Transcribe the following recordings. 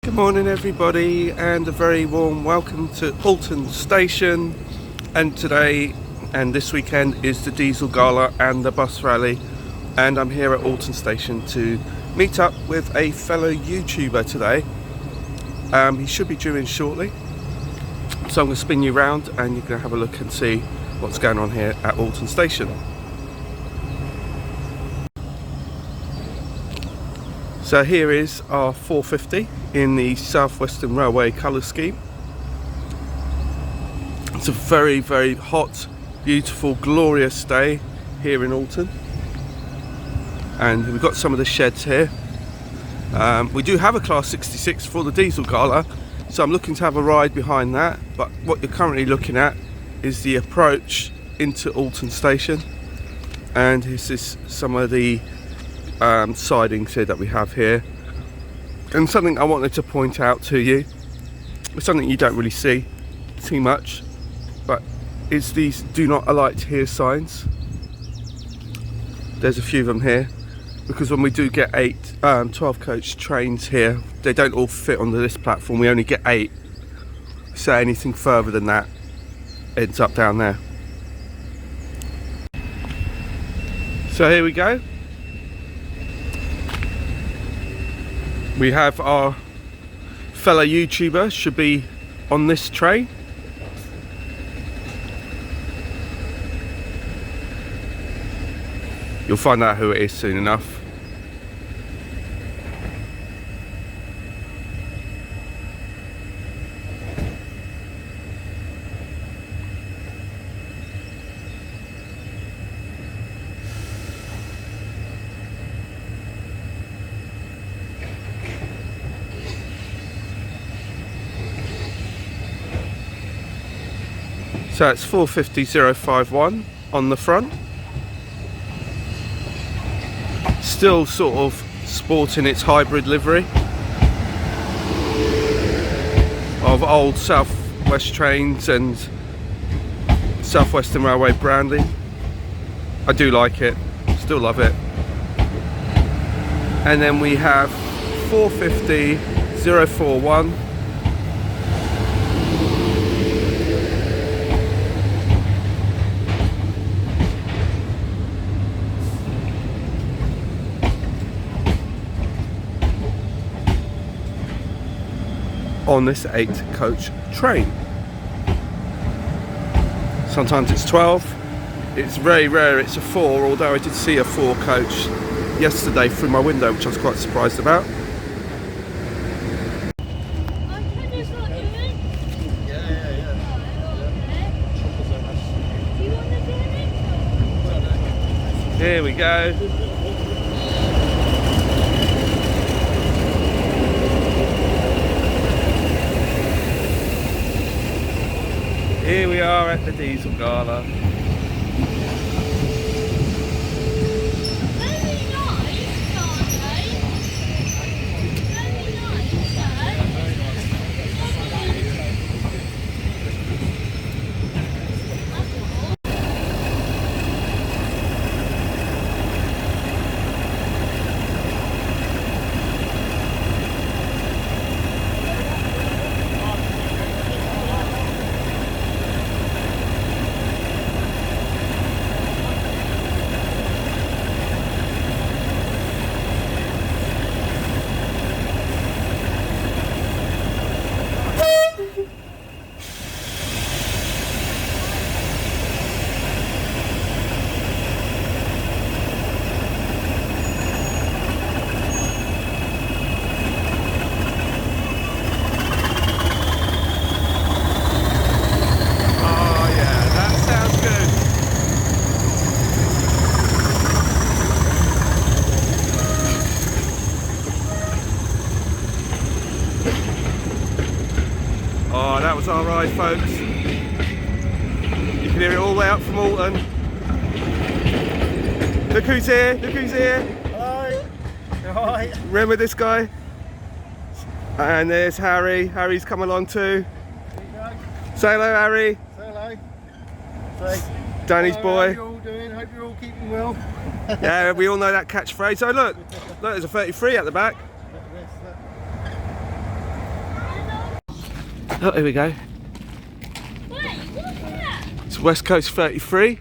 Good morning everybody, and a very warm welcome to Alton Station. And today and this weekend is the Diesel Gala and the bus rally, and I'm here at Alton Station to meet up with a fellow YouTuber today. He should be due in shortly, so I'm going to spin you around and you're going to have a look and see what's going on here at Alton Station. So here is our 450 in the South Western Railway colour scheme. It's a very, very hot, beautiful, glorious day here in Alton. And we've got some of the sheds here. We do have a Class 66 for the Diesel Gala, so I'm looking to have a ride behind that. But what you're currently looking at is the approach into Alton Station. And this is some of the sidings here that we have here, and something I wanted to point out to you, something you don't really see too much, but it's these do not alight here signs. There's a few of them here because when we do get 12 coach trains here, they don't all fit onto this platform. We only get 8, so anything further than that ends up down there. So here we go. We have our fellow YouTuber should be on this train. You'll find out who it is soon enough. So it's 450051 on the front. Still sort of sporting its hybrid livery of old South West trains and South Western Railway branding. I do like it, still love it. And then we have 450041. On this 8 coach train. Sometimes it's 12. It's very rare it's a 4, although I did see a 4 coach yesterday through my window, which I was quite surprised about. Here we go. Here we are at the Diesel Gala. Oh, that was our ride, folks. You can hear it all the way up from Alton. Look who's here, look who's here. Hi. Hi. Remember this guy? And there's Harry. Harry's come along too. Say hello, Harry. Say hello. Say. Danny's hello, boy. How you all doing? Hope you're all keeping well. Yeah, we all know that catchphrase. So look, there's a 33 at the back. Oh, here we go. Wait, what's that? It's West Coast 33,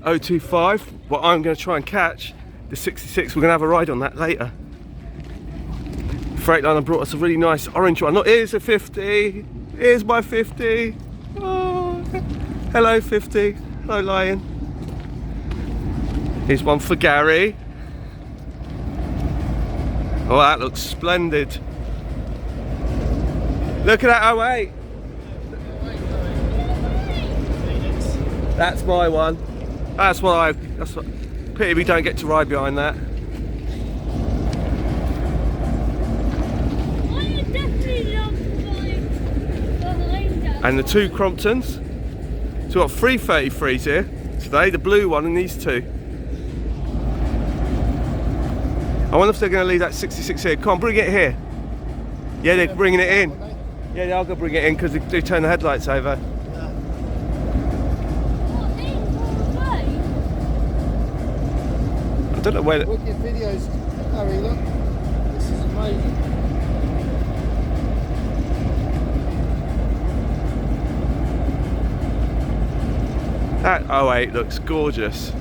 025. Well, I'm going to try and catch the 66. We're going to have a ride on that later. Freightliner brought us a really nice orange one. Look, here's a 50. Here's my 50. Oh, hello 50. Hello Lion. Here's one for Gary. Oh, that looks splendid. Look at that 08. That's my one. That's what. Pity we don't get to ride behind that. I definitely love the And the two Cromptons. So we've got 3 33s here today, the blue one and these two. I wonder if they're going to leave that 66 here. Come on, bring it here. Yeah, they're bringing it in. Yeah, they're going to bring it in because they do turn the headlights over. I don't know where. Wicked videos, Harry, look. This is amazing. That 08 looks gorgeous.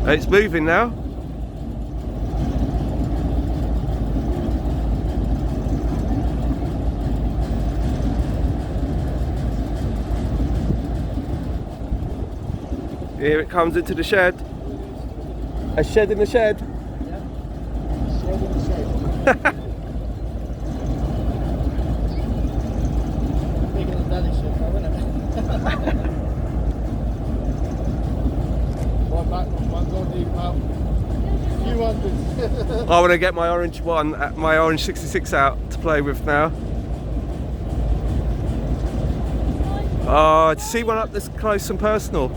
It's moving now. Here it comes into the shed. A shed in the shed. Yeah. Shed in the shed. Bigger than Danny's shed, though, isn't it? One back, one door deep out. Few hundreds. I want to get my orange one, my orange 66 out to play with now. Oh, to see one up this close and personal.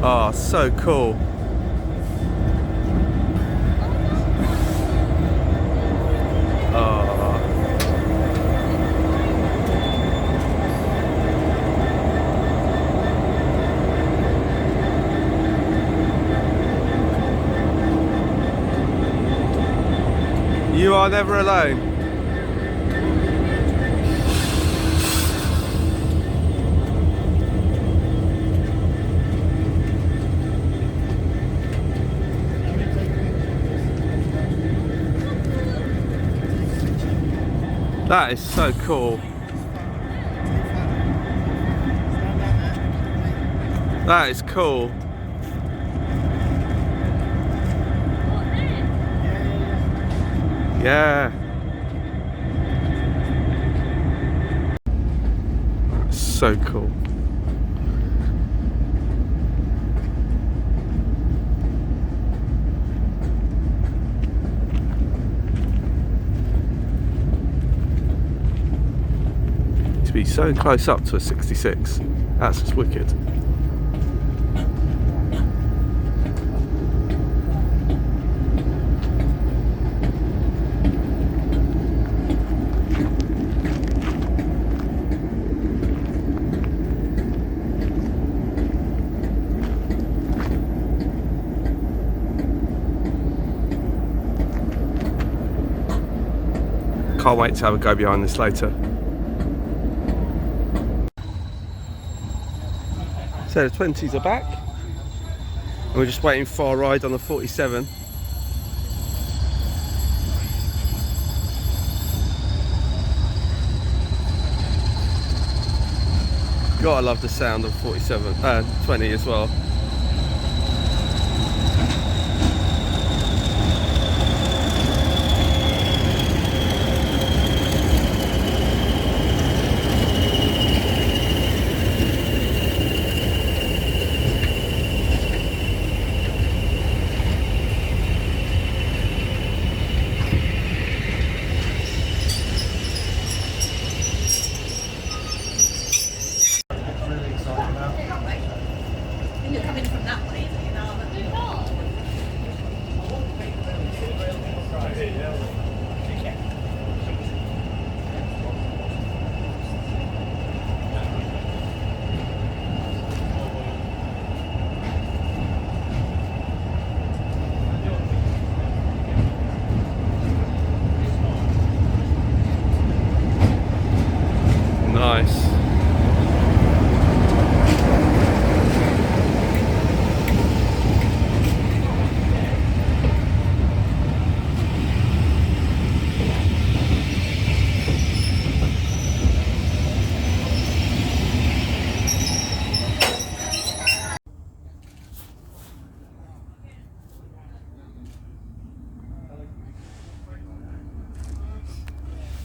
Oh, so cool. Oh. You are never alone. That is so cool. That is cool. Yeah. So cool. To be so close up to a 66, that's just wicked. Can't wait to have a go behind this later. So the 20s are back. And we're just waiting for our ride on the 47. Gotta love the sound of 47, 20 as well.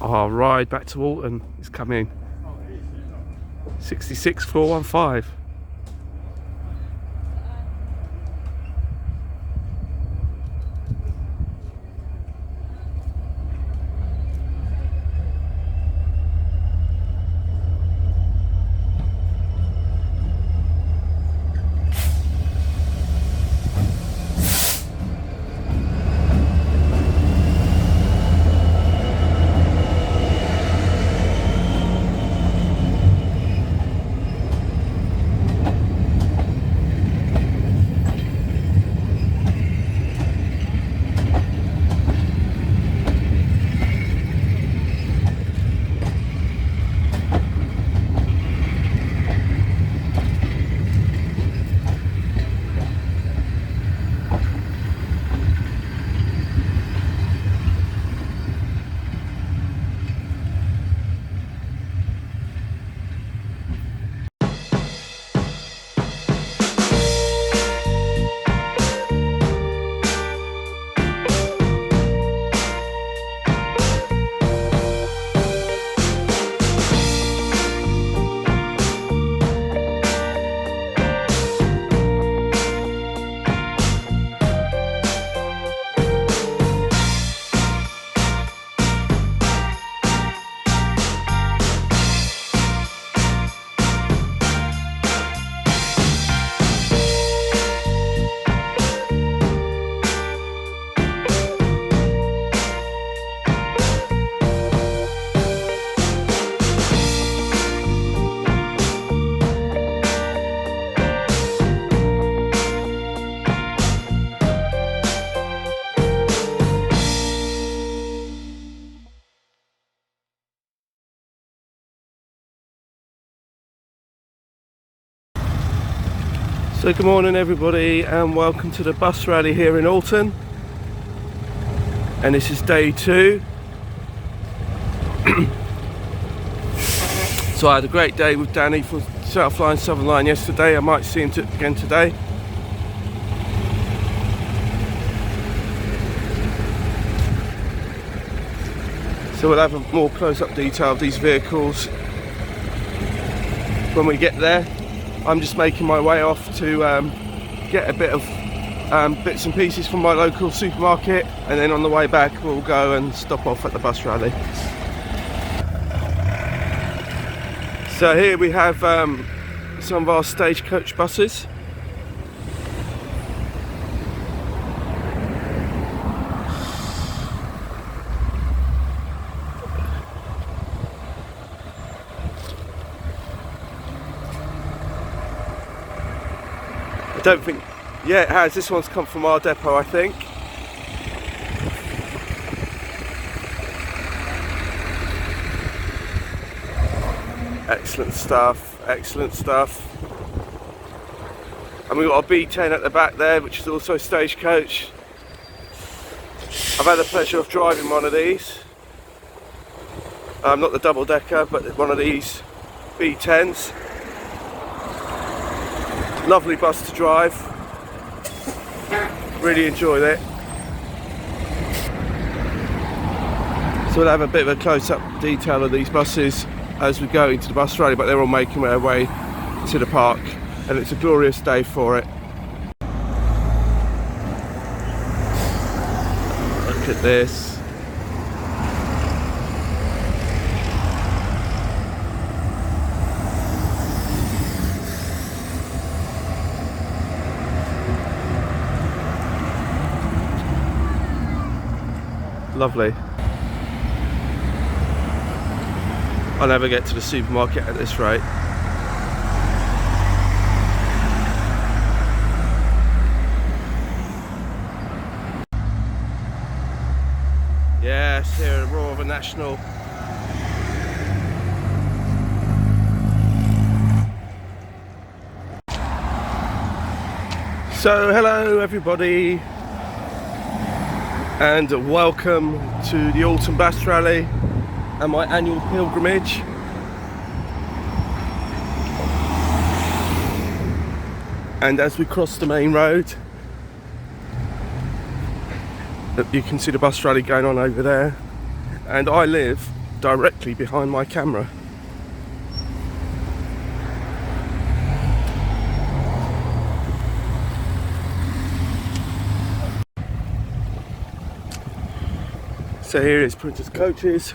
Our ride back to Alton is coming. 66415. So good morning everybody, and welcome to the bus rally here in Alton. And this is day 2. So I had a great day with Danny from Southline Southernline yesterday. I might see him again today. So we'll have a more close-up detail of these vehicles when we get there. I'm just making my way off to get a bit of bits and pieces from my local supermarket, and then on the way back we'll go and stop off at the bus rally. So here we have some of our stagecoach buses. I don't think, yeah it has, this one's come from our depot I think. Excellent stuff, excellent stuff. And we've got a B10 at the back there, which is also a stagecoach. I've had the pleasure of driving one of these. Not the double decker, but one of these B10s. Lovely bus to drive, really enjoyed it. So we'll have a bit of a close-up detail of these buses as we go into the bus rally, but they're all making their way to the park, and it's a glorious day for it. Look at this. Lovely. I'll never get to the supermarket at this rate. Yes, here at Royal National. So hello everybody, and welcome to the Alton Bus Rally and my annual pilgrimage. And as we cross the main road, you can see the bus rally going on over there. And I live directly behind my camera. So here is Princess Coaches,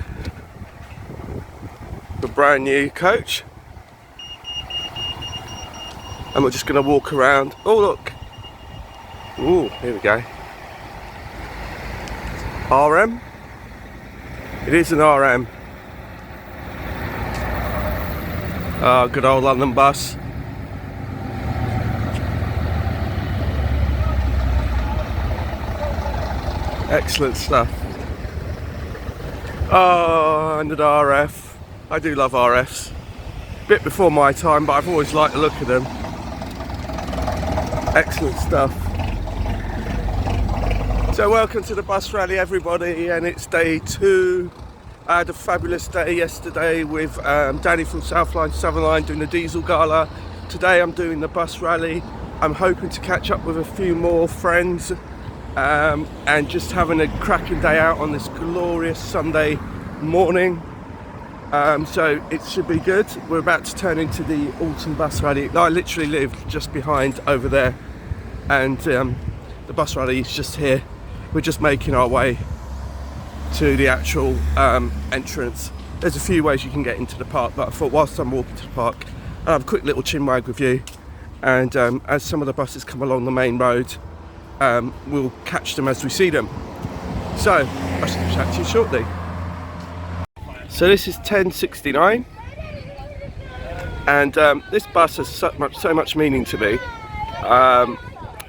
the brand new coach, and we're just going to walk around. Oh look, ooh, here we go. RM, it is an RM. Oh, good old London bus. Excellent stuff. Oh, and an RF. I do love RFs. Bit before my time, but I've always liked the look of them. Excellent stuff. So welcome to the bus rally, everybody, and it's day 2. I had a fabulous day yesterday with Danny from Southline Southernline doing the diesel gala. Today I'm doing the bus rally. I'm hoping to catch up with a few more friends and just having a cracking day out on this glorious Sunday morning. So it should be good. We're about to turn into the Alton bus rally. I literally live just behind over there, and the bus rally is just here. We're just making our way to the actual entrance. There's a few ways you can get into the park, but I thought whilst I'm walking to the park, I'll have a quick little chinwag with you, and as some of the buses come along the main road, we'll catch them as we see them. So I shall chat to you shortly. So this is 1069, and this bus has so much meaning to me.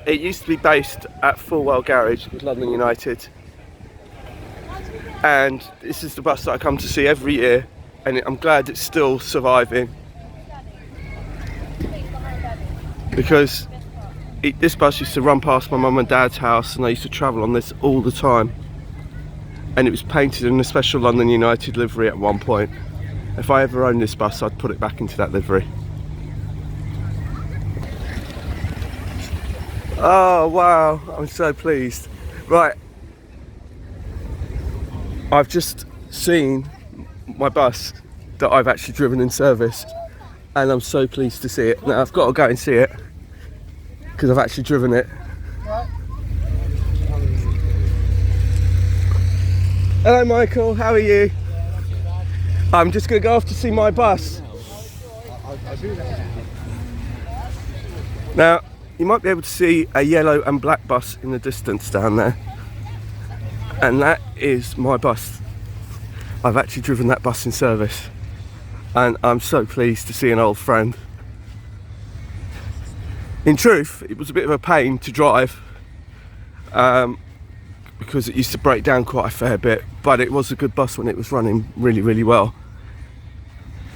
It used to be based at Fulwell Garage with London United, and this is the bus that I come to see every year, and I'm glad it's still surviving, because this bus used to run past my mum and dad's house, and I used to travel on this all the time, and it was painted in a special London United livery at one point. If I ever owned this bus, I'd put it back into that livery. Oh wow, I'm so pleased. Right, I've just seen my bus that I've actually driven in service, and I'm so pleased to see it. Now I've got to go and see it because I've actually driven it. Hello Michael, how are you? I'm just going to go off to see my bus. Now, you might be able to see a yellow and black bus in the distance down there. And that is my bus. I've actually driven that bus in service. And I'm so pleased to see an old friend. In truth, it was a bit of a pain to drive. Because it used to break down quite a fair bit, but it was a good bus when it was running really, really well.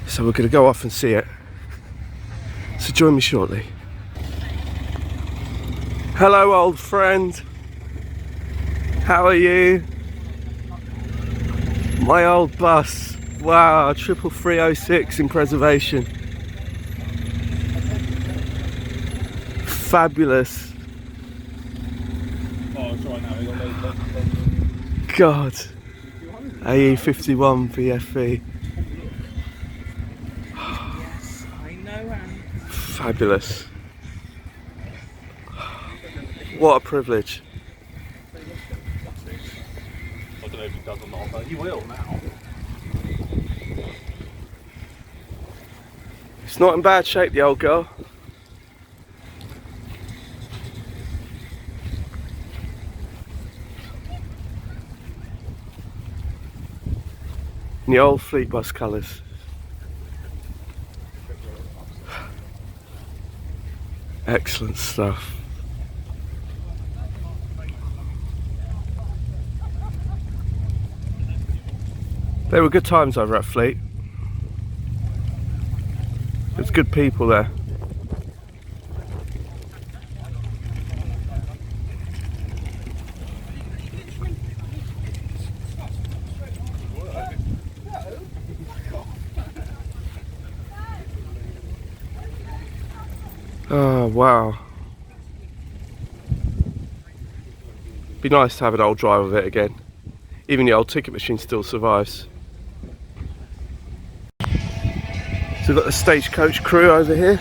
So we're going to go off and see it. So join me shortly. Hello old friend, how are you? My old bus, wow, 33306 in preservation. Fabulous. God, AE51 VFV. Fabulous. What a privilege. I don't know if he does or not, but he will now. It's not in bad shape, the old girl. In the old Fleet bus colours. Excellent stuff. There were good times over at Fleet. There's good people there. Oh wow. Be nice to have an old drive of it again. Even the old ticket machine still survives. So we've got the stagecoach crew over here.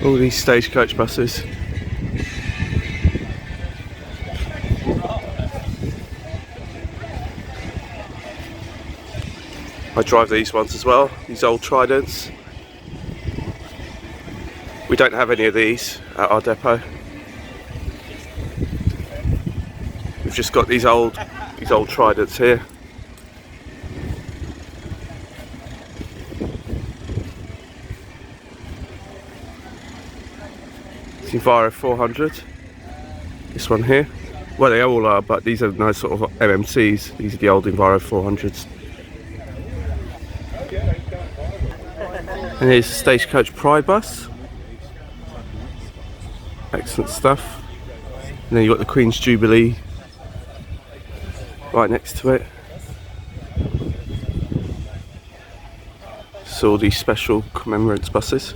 All these stagecoach buses. I drive these ones as well, these old Tridents. We don't have any of these at our depot. We've just got these old Tridents here. It's Enviro 400. This one here. Well, they all are, but these are nice sort of MMCs. These are the old Enviro 400s. And here's the Stagecoach Pride bus. Excellent stuff. And then you've got the Queen's Jubilee right next to it. So all these special commemorance buses.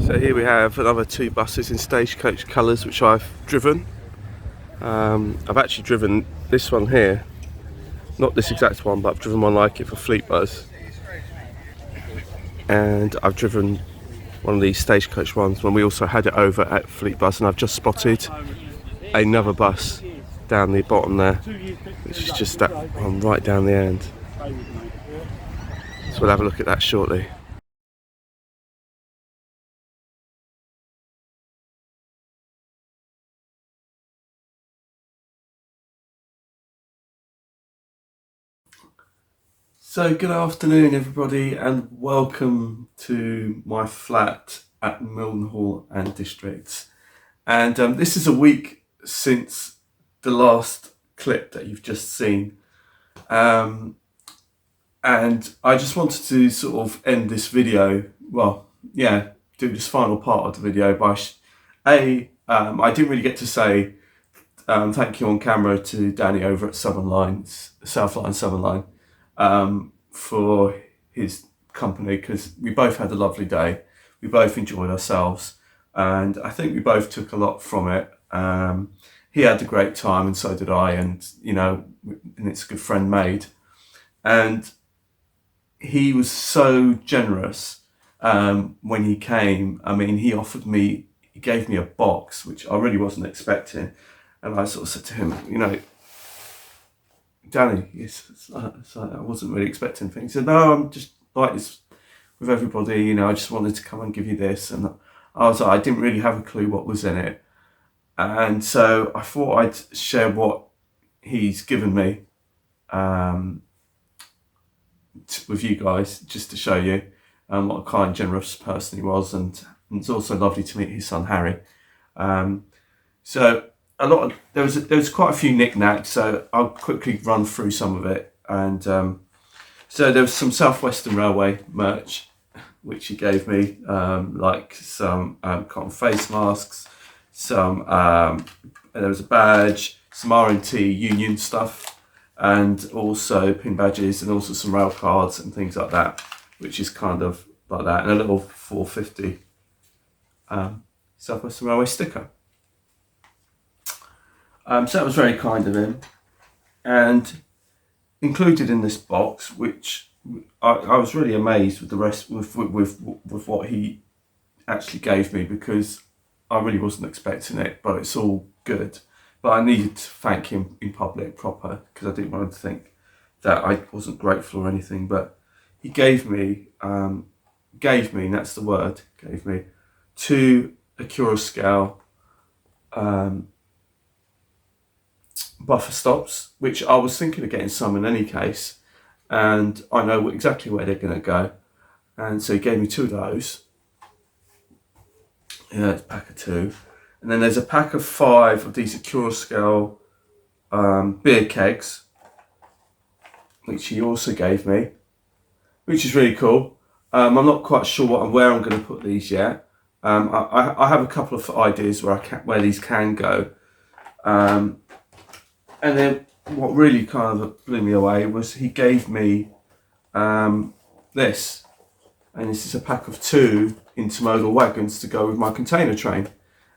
So here we have another 2 buses in Stagecoach colours which I've driven. I've actually driven this one here. Not this exact one, but I've driven one like it for Fleet Buzz. And I've driven one of these Stagecoach ones when we also had it over at Fleet Buzz, and I've just spotted another bus down the bottom there, which is just that one right down the end. So we'll have a look at that shortly. So good afternoon everybody, and welcome to my flat at Mildenhall and Districts. And this is a week since the last clip that you've just seen. And I just wanted to sort of end this video, do this final part of the video by, I didn't really get to say thank you on camera to Danny over at Southline Southernline. For his company, because we both had a lovely day, we both enjoyed ourselves, and I think we both took a lot from it. He had a great time and so did I, and it's a good friend made. And he was so generous when he came. I mean, he gave me a box which I really wasn't expecting, and I sort of said to him, Danny, I wasn't really expecting things. He said, no, I'm just like this with everybody, I just wanted to come and give you this. And I was like, I didn't really have a clue what was in it. And so I thought I'd share what he's given me with you guys, just to show you what a kind, generous person he was. And it's also lovely to meet his son, Harry. So there was quite a few knickknacks, so I'll quickly run through some of it. And so there was some South Western Railway merch which he gave me, like some cotton face masks, there was a badge, some R&T Union stuff, and also pin badges, and also some rail cards and things like that, which is kind of like that, and a little 450 South Western Railway sticker. So that was very kind of him. And included in this box, which I was really amazed with the rest, with what he actually gave me, because I really wasn't expecting it, but it's all good. But I needed to thank him in public proper, because I didn't want him to think that I wasn't grateful or anything. But he gave me, and that's the word, gave me 2 Acura scale buffer stops, which I was thinking of getting some in any case, and I know exactly where they're going to go. And so he gave me 2 of those. Yeah, it's a pack of 2. And then there's a pack of 5 of these Acura scale beer kegs, which he also gave me, which is really cool. I'm not quite sure where I'm going to put these yet. I have a couple of ideas where these can go. And then what really kind of blew me away was he gave me this, and this is a pack of 2 intermodal wagons to go with my container train,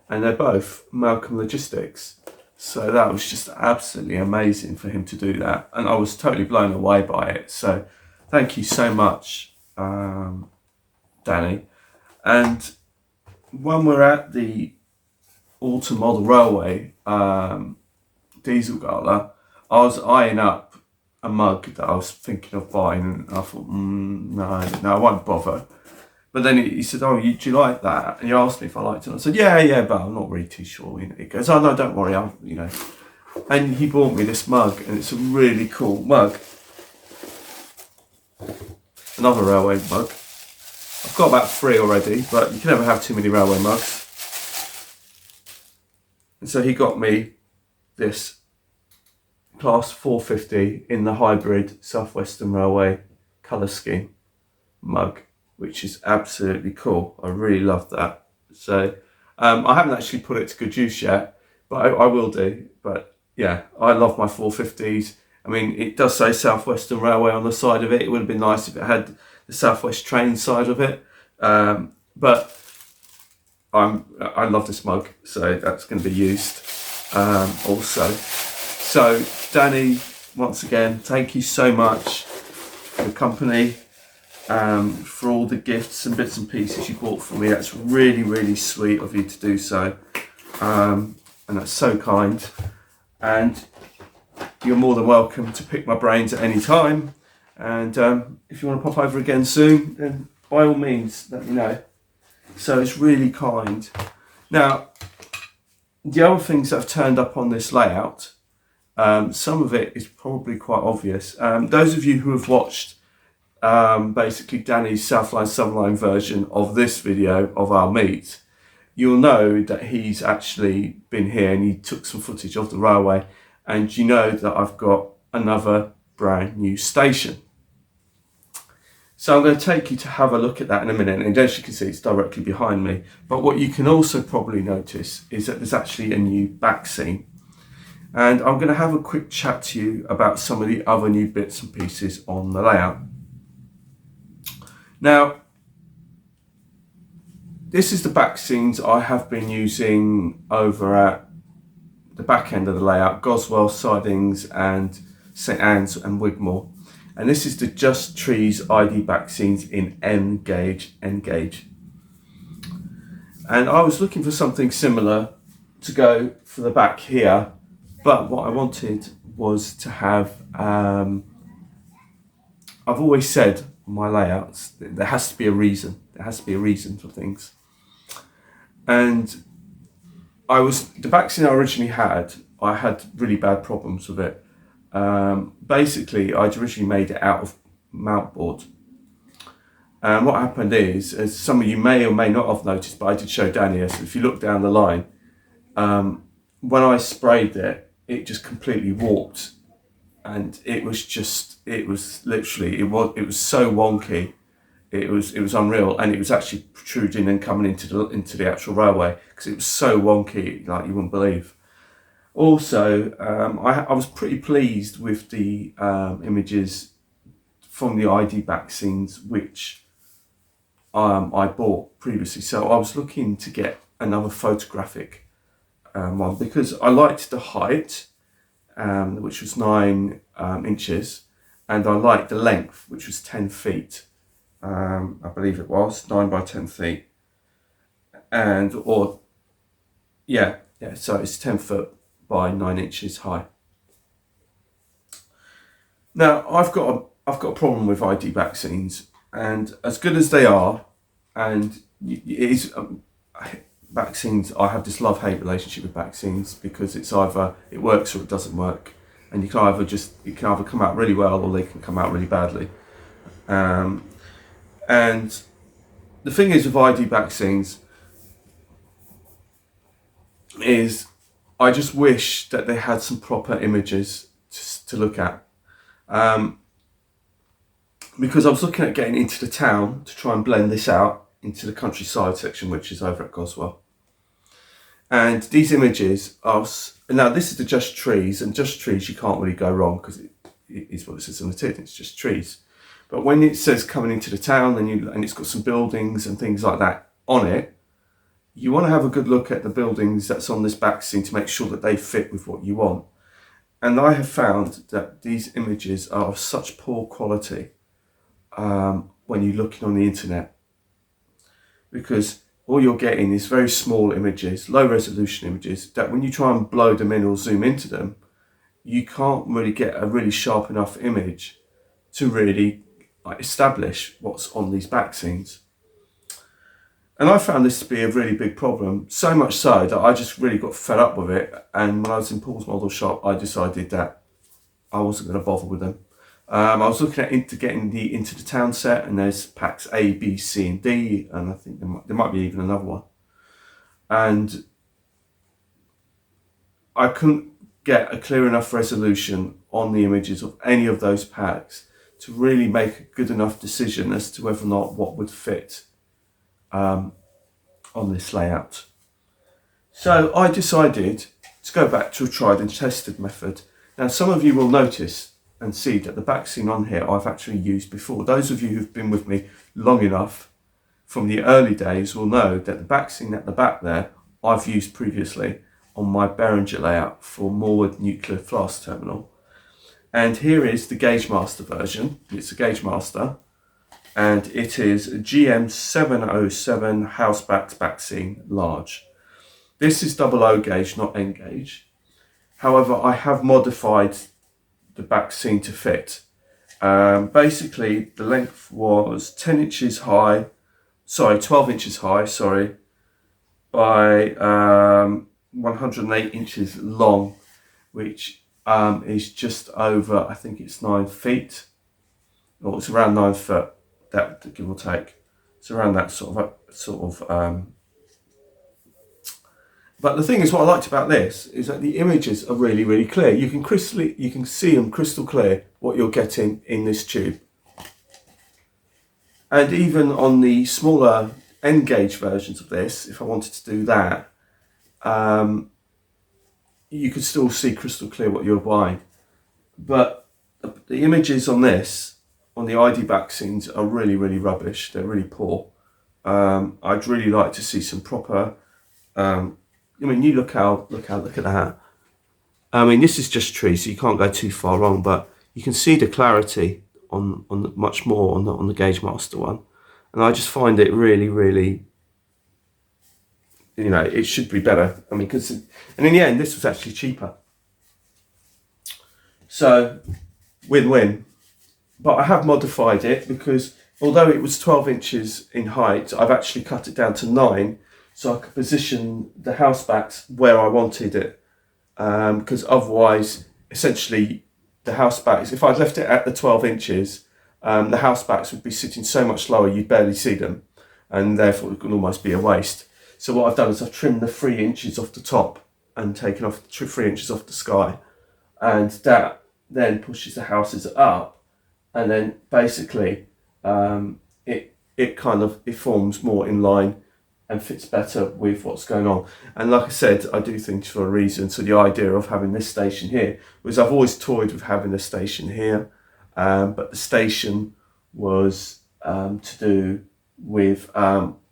and they're both Malcolm Logistics. So that was just absolutely amazing for him to do that, and I was totally blown away by it. So thank you so much, Danny. And when we're at the Alton Model Railway diesel gala, I was eyeing up a mug that I was thinking of buying, and I thought, no, I won't bother. But then he said, "Oh, do you like that?" And he asked me if I liked it. I said, "Yeah, but I'm not really too sure." He goes, "Oh no, don't worry, And he bought me this mug, and it's a really cool mug. Another railway mug. I've got about 3 already, but you can never have too many railway mugs. And so he got me this Class 450 in the hybrid South Western Railway colour scheme mug, which is absolutely cool. I really love that. So I haven't actually put it to good use yet, but I will do. But yeah, I love my 450s. I mean, it does say South Western Railway on the side of it. It would have been nice if it had the South West train side of it. But I love this mug, so that's going to be used also. So Danny, once again, thank you so much for the company, for all the gifts and bits and pieces you bought for me. That's really, really sweet of you to do so, and that's so kind. And you're more than welcome to pick my brains at any time. And if you want to pop over again soon, then by all means, let me know. So it's really kind. Now, the other things that have turned up on this layout, some of it is probably quite obvious. Those of you who have watched basically Danny's Southline Southernline version of this video of our meet, you'll know that he's actually been here and he took some footage of the railway, and you know that I've got another brand new station. So I'm going to take you to have a look at that in a minute, and as you can see, it's directly behind me. But what you can also probably notice is that there's actually a new back scene. And I'm going to have a quick chat to you about some of the other new bits and pieces on the layout. Now, this is the back scenes I have been using over at the back end of the layout, Goswell, Sidings and St Anne's and Wigmore. And this is the Just Trees ID back scenes in N gauge. And I was looking for something similar to go for the back here, but what I wanted was to have, I've always said on my layouts, there has to be a reason. There has to be a reason for things. And the back scene I originally had, I had really bad problems with it. Basically, I'd originally made it out of mount board. And what happened is, as some of you may or may not have noticed, but I did show Danny, so if you look down the line, when I sprayed it, it just completely warped. And it was literally so wonky. It was unreal, and it was actually protruding and coming into the actual railway because it was so wonky, like you wouldn't believe. Also, I was pretty pleased with the images from the ID back scenes which I bought previously. So I was looking to get another photographic one because I liked the height, which was 9 inches, and I liked the length, which was 10 feet. I believe it was 9 by 10 feet, so it's 10 foot by 9 inches high. Now I've got a problem with ID back scenes, and as good as they are, and it is back scenes, I have this love-hate relationship with back scenes because it's either it works or it doesn't work, and it can either come out really well or they can come out really badly. And the thing is with ID back scenes is I just wish that they had some proper images to look at. Because I was looking at getting into the town to try and blend this out into the countryside section, which is over at Goswell. And these images are, now this is the just trees, and just trees you can't really go wrong because it is what it says on the tin, it's just trees. But when it says coming into the town and it's got some buildings and things like that on it, you want to have a good look at the buildings that's on this back scene to make sure that they fit with what you want. And I have found that these images are of such poor quality when you're looking on the internet, because all you're getting is very small images, low resolution images, that when you try and blow them in or zoom into them, you can't really get a really sharp enough image to really establish what's on these back scenes. And I found this to be a really big problem, so much so that I just really got fed up with it. And when I was in Paul's model shop, I decided that I wasn't going to bother with them. I was looking at getting the Into the Town set, and there's packs A, B, C, and D, and I think there might be even another one. And I couldn't get a clear enough resolution on the images of any of those packs to really make a good enough decision as to whether or not what would fit on this layout. So I decided to go back to a tried and tested method. Now some of you will notice and see that the back scene on here I've actually used before. Those of you who've been with me long enough from the early days will know that the back scene at the back there I've used previously on my Behringer layout for Morwood Nuclear Flask Terminal. And here is the Gauge Master version. It's a Gauge Master, and it is a GM707 Housebacks back scene large. This is 00 gauge, not N gauge. However, I have modified the back scene to fit. Basically, the length was 10 inches high, 12 inches high, by 108 inches long, which is just over, I think it's 9 feet, or it's around 9 foot, that give or take. It's around that sort of. But the thing is, what I liked about this is that the images are really, really clear. You can see them crystal clear what you're getting in this tube. And even on the smaller N gauge versions of this, if I wanted to do that, you could still see crystal clear what you're buying. But the images on this, on the ID back scenes, are really, really rubbish. They're really poor. I'd really like to see some proper. I mean, you look at that. I mean, this is just trees, so you can't go too far wrong. But you can see the clarity on much more on the Gauge Master one, and I just find it really, really. It should be better. I mean, and in the end, this was actually cheaper. So, win-win. But I have modified it because although it was 12 inches in height, I've actually cut it down to 9, so I could position the housebacks where I wanted it. Because otherwise, essentially, the housebacks, if I'd left it at the 12 inches, the housebacks would be sitting so much lower you'd barely see them, and therefore it could almost be a waste. So what I've done is I've trimmed the 3 inches off the top and taken off 3 inches off the sky, and that then pushes the houses up, and then basically it forms more in line and fits better with what's going on. And like I said, I do think for a reason. So the idea of having this station here was, I've always toyed with having a station here, but the station was to do with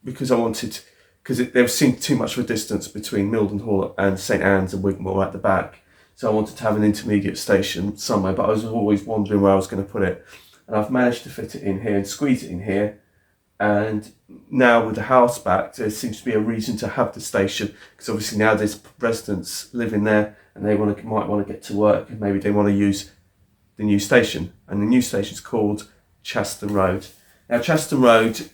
because I wanted. Because there seemed too much of a distance between Milden Hall and St Anne's and Wigmore at the back. So I wanted to have an intermediate station somewhere, but I was always wondering where I was going to put it. And I've managed to fit it in here and squeeze it in here. And now with the house back, there seems to be a reason to have the station, because obviously now there's residents living there and they might want to get to work, and maybe they want to use the new station. And the new station's called Chaston Road. Now Chaston Road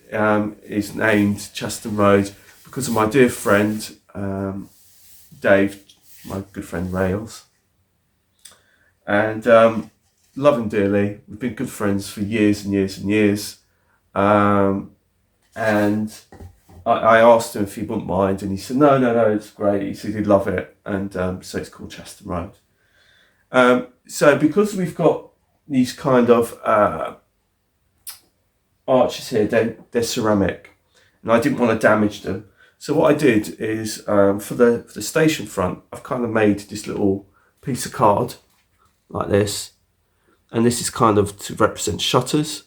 is named Chaston Road because of my dear friend, Dave, my good friend Rails. And love him dearly. We've been good friends for years and years and years. And I asked him if he wouldn't mind, and he said, no, it's great. He said he'd love it. And so it's called Chaston Road. So because we've got these kind of arches here, they're ceramic. And I didn't want to damage them. So what I did is for the station front, I've kind of made this little piece of card like this, and this is kind of to represent shutters.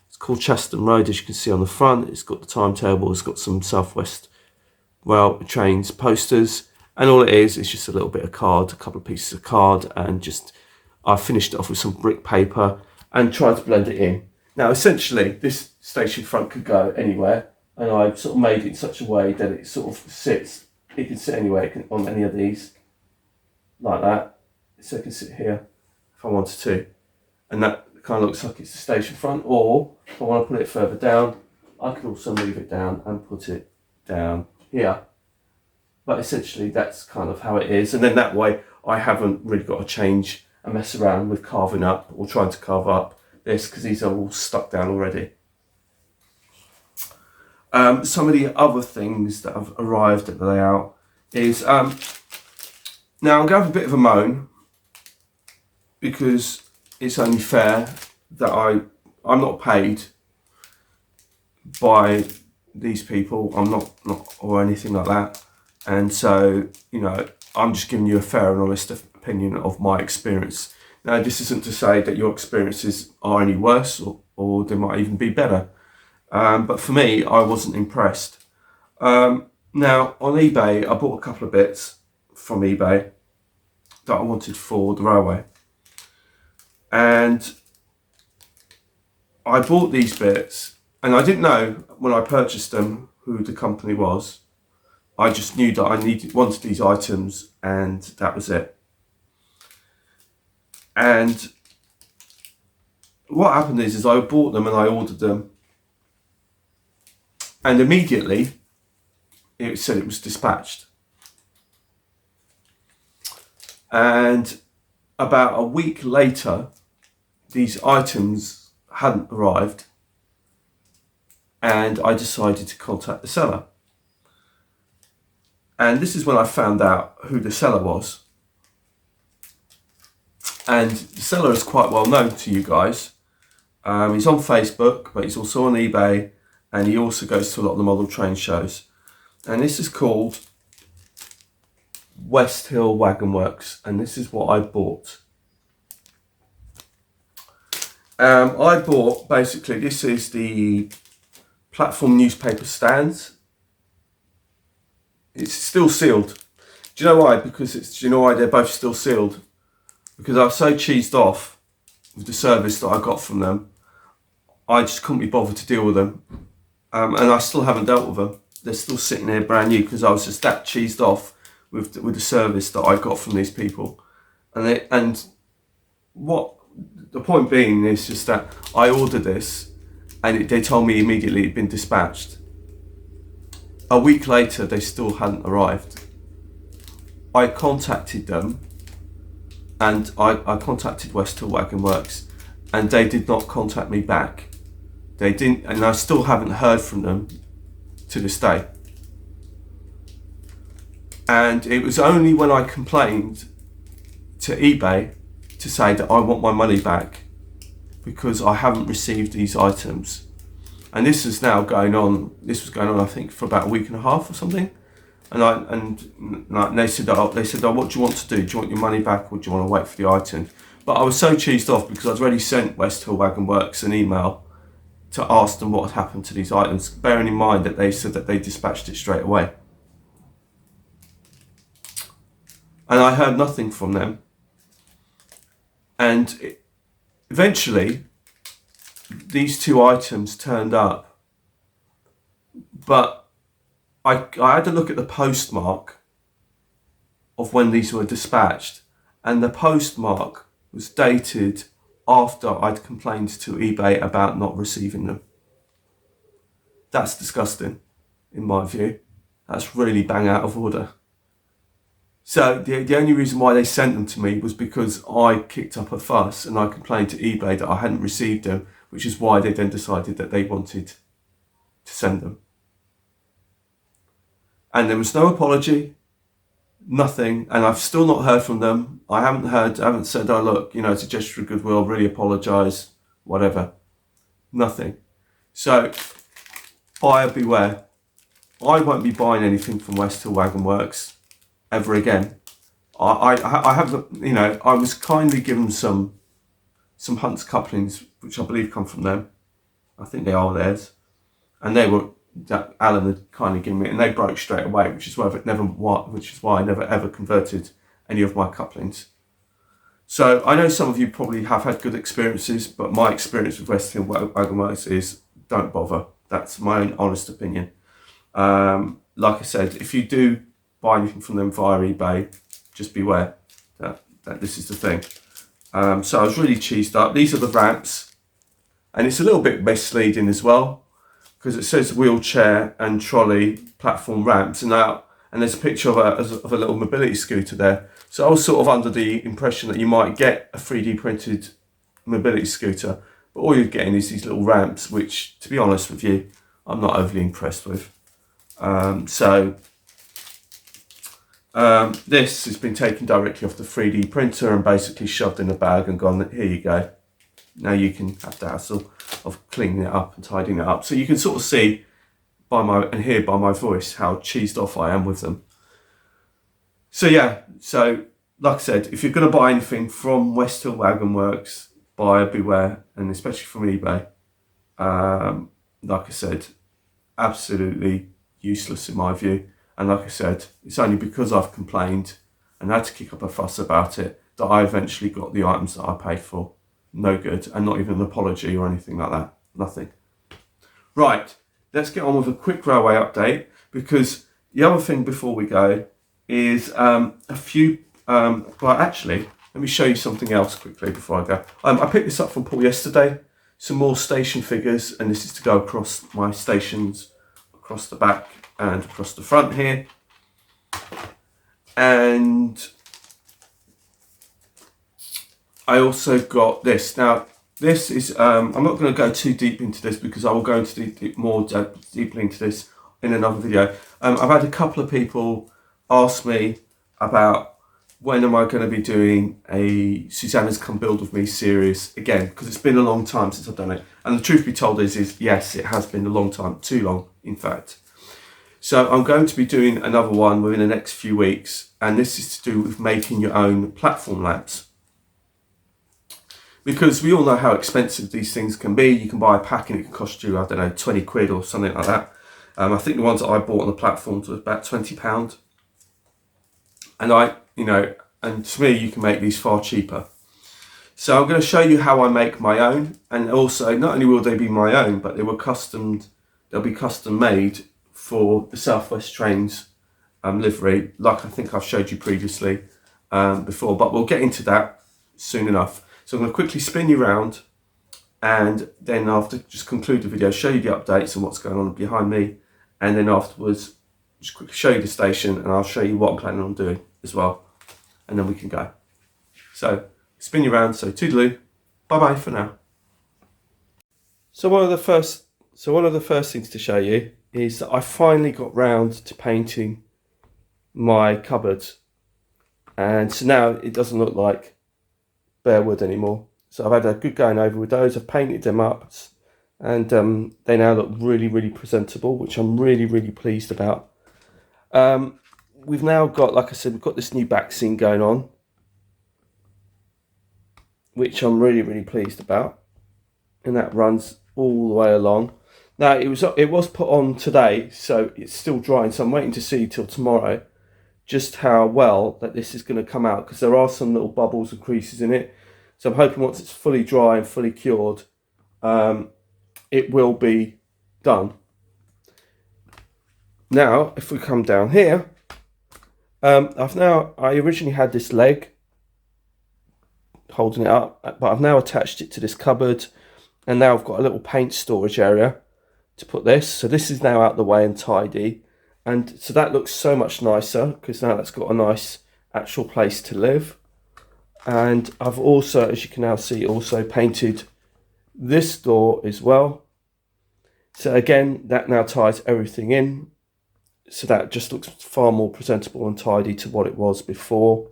It's called Cheston Road, as you can see on the front. It's got the timetable, it's got some Southwest Rail trains posters, and all it is just a little bit of card, a couple of pieces of card, and just I finished it off with some brick paper and tried to blend it in. Now essentially this station front could go anywhere, and I sort of made it in such a way that it sort of sits, it can sit anywhere, it can, on any of these, like that. So it can sit here if I wanted to, and that kind of looks like it's the station front. Or if I want to put it further down, I can also move it down and put it down here. But essentially that's kind of how it is, and then that way I haven't really got to change and mess around with carving up or trying to carve up this, because these are all stuck down already. Some of the other things that have arrived at the layout is, now I'm going to have a bit of a moan, because it's only fair that I'm not paid by these people. I'm not or anything like that, and so, you know, I'm just giving you a fair and honest opinion of my experience. Now, this isn't to say that your experiences are any worse, or they might even be better. But for me, I wasn't impressed. Now, on eBay, I bought a couple of bits from eBay that I wanted for the railway. And I bought these bits, and I didn't know when I purchased them who the company was. I just knew that I wanted these items, and that was it. And what happened is I bought them and I ordered them, and immediately it said it was dispatched. And about a week later, these items hadn't arrived, and I decided to contact the seller. And this is when I found out who the seller was. And the seller is quite well known to you guys. He's on Facebook, but he's also on eBay, and he also goes to a lot of the model train shows. And this is called West Hill Wagon Works, and this is what I bought. I bought, basically, this is the platform newspaper stands. It's still sealed. Do you know why? Do you know why they're both still sealed? Because I was so cheesed off with the service that I got from them, I just couldn't be bothered to deal with them. And I still haven't dealt with them. They're still sitting there brand new, because I was just that cheesed off with the service that I got from these people. And what the point being is just that I ordered this, and they told me immediately it'd been dispatched. A week later, they still hadn't arrived. I contacted them, and I contacted West Hill Wagon Works, and they did not contact me back. They didn't, and I still haven't heard from them to this day. And it was only when I complained to eBay to say that I want my money back, because I haven't received these items. And this is now going on, I think for about a week and a half or something. And they said, oh, what do you want to do? Do you want your money back, or do you want to wait for the item? But I was so cheesed off, because I'd already sent West Hill Wagon Works an email to ask them what had happened to these items, bearing in mind that they said that they dispatched it straight away. And I heard nothing from them. And eventually, these two items turned up. But I had to look at the postmark of when these were dispatched, and the postmark was dated after I'd complained to eBay about not receiving them. That's disgusting, in my view. That's really bang out of order. So the only reason why they sent them to me was because I kicked up a fuss and I complained to eBay that I hadn't received them, which is why they then decided that they wanted to send them. And there was no apology, nothing, and I've still not heard from them. I haven't said, oh look, it's a gesture of goodwill, really apologise, whatever. Nothing. So, buyer beware. I won't be buying anything from West Hill Wagon Works ever again. I have, you know, I was kindly given some Hunt's couplings, which I believe come from them. I think they are theirs, and they were that Alan had kindly given me, and they broke straight away, which is why I never ever converted any of my couplings. So I know some of you probably have had good experiences, but my experience with West Hill Wagon Works is don't bother. That's my own honest opinion. Like I said, if you do buy anything from them via eBay, just beware that this is the thing. So I was really cheesed up. These are the ramps, and it's a little bit misleading as well, because it says wheelchair and trolley platform ramps, and there's a picture of a little mobility scooter there. So I was sort of under the impression that you might get a 3D printed mobility scooter, but all you're getting is these little ramps, which, to be honest with you, I'm not overly impressed with. This has been taken directly off the 3D printer and basically shoved in a bag and gone, here you go. Now you can have the hassle of cleaning it up and tidying it up. So you can sort of see and hear by my voice how cheesed off I am with them. So yeah, so like I said, if you're going to buy anything from West Hill Wagon Works, buyer beware, and especially from eBay. Like I said, absolutely useless in my view. And like I said, it's only because I've complained and had to kick up a fuss about it that I eventually got the items that I paid for. No good, and not even an apology or anything like that. Nothing. Right, let's get on with a quick railway update, because the other thing before we go is well, actually, let me show you something else quickly before I go. I picked this up from Paul yesterday. Some more station figures, and this is to go across my stations, across the back and across the front here. And I also got this. Now, this is, I'm not going to go too deep into this, because I will go into more deeply into this in another video. I've had a couple of people ask me about when am I going to be doing a Susannah's Come Build With Me series again, because it's been a long time since I've done it. And the truth be told is yes, it has been a long time, too long, in fact. So I'm going to be doing another one within the next few weeks, and this is to do with making your own platform lamps. Because we all know how expensive these things can be. You can buy a pack and it can cost you, I don't know, 20 quid or something like that. I think the ones that I bought on the platforms were about £20. And to me, you can make these far cheaper. So I'm going to show you how I make my own, and also not only will they be my own, but they'll be custom made for the South West Trains livery, like I think I've showed you previously before. But we'll get into that soon enough. So I'm going to quickly spin you around, and then after just conclude the video, show you the updates and what's going on behind me, and then afterwards just quickly show you the station, and I'll show you what I'm planning on doing as well, and then we can go. So spin you around, so toodaloo, bye bye for now. So one of the first things to show you is that I finally got round to painting my cupboards, and so now it doesn't look like bare wood anymore. So I've had a good going over with those. I've painted them up, and they now look really, really presentable, which I'm really, really pleased about. We've now got, like I said, we've got this new back scene going on, which I'm really, really pleased about, and that runs all the way along. Now it was put on today, so it's still drying. So I'm waiting to see till tomorrow just how well that this is going to come out, because there are some little bubbles and creases in it. So I'm hoping once it's fully dry and fully cured, it will be done. Now, if we come down here, I originally had this leg holding it up, but I've now attached it to this cupboard, and now I've got a little paint storage area to put this. So this is now out the way and tidy. And so that looks so much nicer, because now that's got a nice actual place to live. And I've also, as you can now see, also painted this door as well. So again, that now ties everything in. So that just looks far more presentable and tidy to what it was before.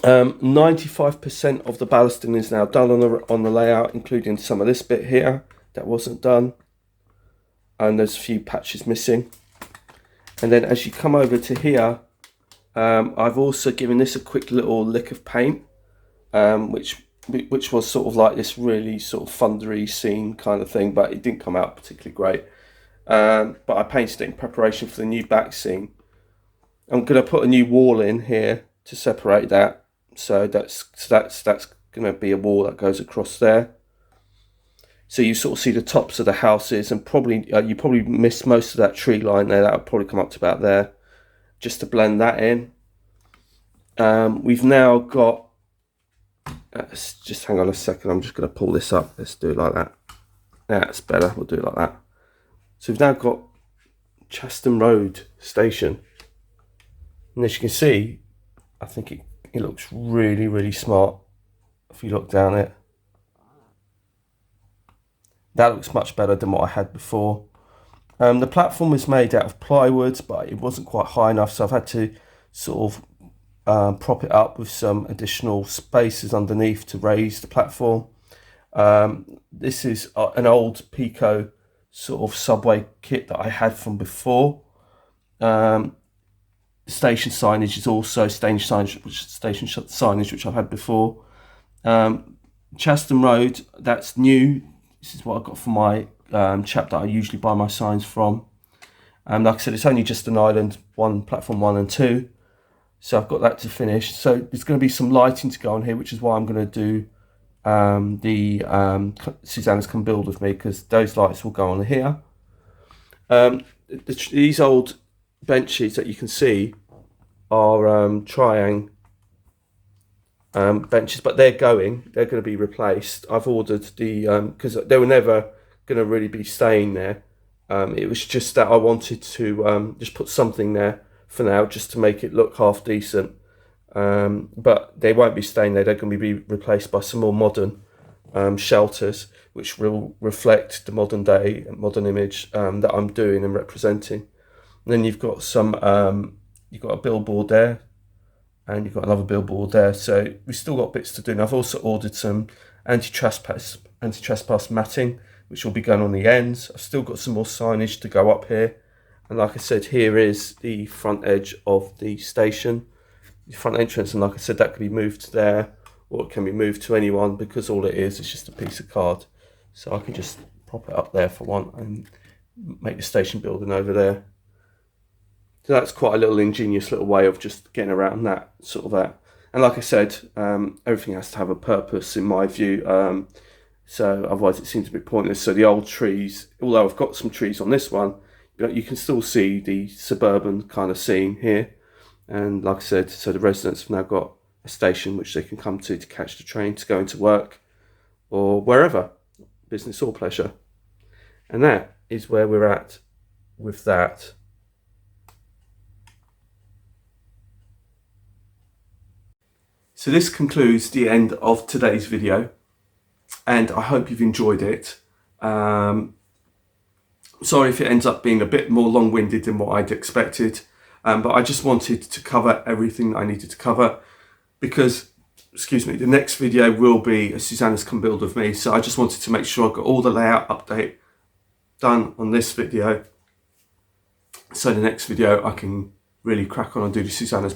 95% of the ballasting is now done on the layout, including some of this bit here that wasn't done. and there's a few patches missing. And then as you come over to here, I've also given this a quick little lick of paint, which was sort of like this really sort of thundery scene kind of thing, but it didn't come out particularly great. But I painted it in preparation for the new back scene. I'm going to put a new wall in here to separate that. So that's going to be a wall that goes across there. So you sort of see the tops of the houses, and probably you probably missed most of that tree line there. That would probably come up to about there, just to blend that in. We've now got, just hang on a second, I'm just going to pull this up. Let's do it like that. That's better, we'll do it like that. So we've now got Chaston Road Station. And as you can see, I think it looks really, really smart if you look down it. That looks much better than what I had before. The platform was made out of plywood, but it wasn't quite high enough, so I've had to sort of prop it up with some additional spaces underneath to raise the platform. This is an old Pico sort of subway kit that I had from before. Station signage is also station signage which I've had before. Chaston Road, that's new. This is what I got from my chap that I usually buy my signs from. Like I said, it's only just an island, platform 1 and 2. So I've got that to finish. So there's going to be some lighting to go on here, which is why I'm going to do Susannah's Come Build With Me, because those lights will go on here. These old benches that you can see are triangle benches, but they're going to be replaced. I've ordered the because they were never going to really be staying there. It was just that I wanted to just put something there for now, just to make it look half decent. But they won't be staying there. They're going to be replaced by some more modern shelters, which will reflect the modern image that I'm doing and representing. And then you've got you've got a billboard there, and you've got another billboard there. So we've still got bits to do. And I've also ordered some anti-trespass matting, which will be going on the ends. I've still got some more signage to go up here. And like I said, here is the front edge of the station, the front entrance. And like I said, that can be moved to there, or it can be moved to anyone, because all it is just a piece of card. So I can just prop it up there for one and make the station building over there. So that's quite a little ingenious little way of just getting around that sort of that. And like I said, everything has to have a purpose in my view. So otherwise it seems a bit pointless. So the old trees, although I've got some trees on this one, you can still see the suburban kind of scene here. And like I said, so the residents have now got a station which they can come to catch the train to go into work or wherever, business or pleasure. And that is where we're at with that. So this concludes the end of today's video, and I hope you've enjoyed it. Sorry if it ends up being a bit more long-winded than what I'd expected, but I just wanted to cover everything that I needed to cover, because, excuse me, the next video will be a Susannah's Come Build With Me, so I just wanted to make sure I got all the layout update done on this video, so the next video I can really crack on and do the Susannah's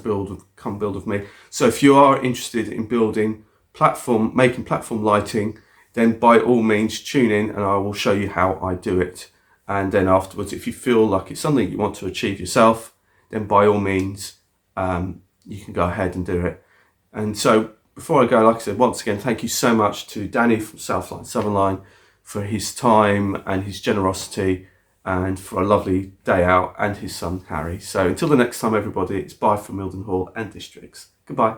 Come Build With Me. So if you are interested in making platform lighting, then by all means tune in and I will show you how I do it. And then afterwards, if you feel like it's something you want to achieve yourself, then by all means, you can go ahead and do it. And so before I go, like I said, once again, thank you so much to Danny from Southline Southernline for his time and his generosity, and for a lovely day out, and his son Harry. So until the next time everybody, it's bye from Mildenhall and Districts. Goodbye.